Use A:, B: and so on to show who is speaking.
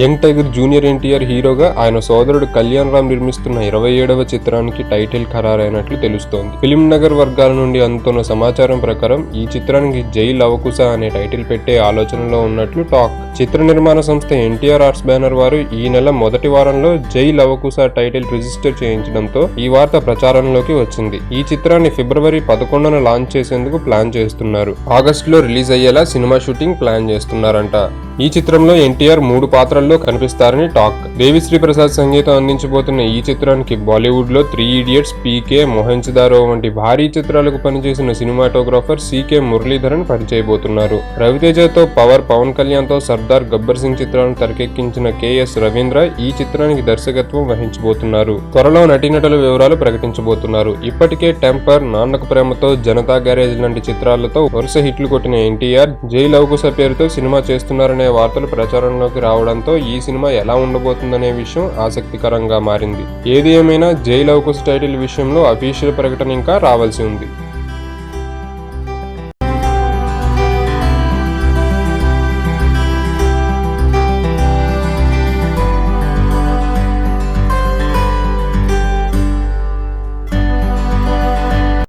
A: Young tiger junior NTR హీరోగా ఆయన సోదరుడు కళ్యాణ్ రామ్ నిర్మిస్తున్న 27వ చిత్రానికి టైటిల్ ఖరారైనట్లు తెలుస్తోంది. ఫిల్మ్ నగర్ వర్గాల నుండి అందుతున్న సమాచారం ప్రకారం ఈ చిత్రానికి జై లవకుశ అనే టైటిల్ పెట్టే ఆలోచనలో ఉన్నట్లు టాక్. చిత్ర నిర్మాణ సంస్థ ఎన్టీఆర్ ఆర్ట్స్ బ్యానర్ వారు ఈ నెల మొదటి వారంలో జై లవకుశ టైటిల్ రిజిస్టర్ చేయించడంతో ఈ వార్త ప్రచారంలోకి వచ్చింది. ఈ చిత్రాన్ని ఫిబ్రవరి 11న లాంచ్ చేసేందుకు ప్లాన్ చేస్తున్నారు. ఆగస్టులో రిలీజ్ అయ్యేలా సినిమా షూటింగ్ ప్లాన్ చేస్తున్నారంట. ఈ చిత్రంలో ఎన్టీఆర్ 3 పాత్రల్లో కనిపిస్తారని టాక్. దేవిశ్రీ ప్రసాద్ సంగీతం అందించబోతున్న ఈ చిత్రానికి బాలీవుడ్ లో 3 ఇడియట్స్, పీకే, మొహంజదారో వంటి భారీ చిత్రాలకు పనిచేసిన సినిమాటోగ్రాఫర్ సీకే మురళీధరన్ పనిచేయబోతున్నారు. రవితేజతో పవన్ కళ్యాణ్ తో సర్దార్ గబ్బర్ సింగ్ చిత్రాలను తెరకెక్కించిన కేఎస్ రవీంద్ర ఈ చిత్రానికి దర్శకత్వం వహించబోతున్నారు. త్వరలో నటీనటుల వివరాలు ప్రకటించబోతున్నారు. ఇప్పటికే టెంపర్, నాన్నకు ప్రేమతో, జనతా గ్యారేజ్ లాంటి చిత్రాలతో వరుస హిట్లు కొట్టిన ఎన్టీఆర్ జై లవకుశ పేరుతో సినిమా చేస్తున్నారనే వార్తలు ప్రచారంలోకి రావడంతో ఈ సినిమా ఎలా ఉండబోతుందనే విషయం ఆసక్తికరంగా మారింది. ఏది ఏమైనా జై లవకుశ టైటిల్ విషయంలో అఫీషియల్ ప్రకటన ఇంకా రావాల్సి ఉంది.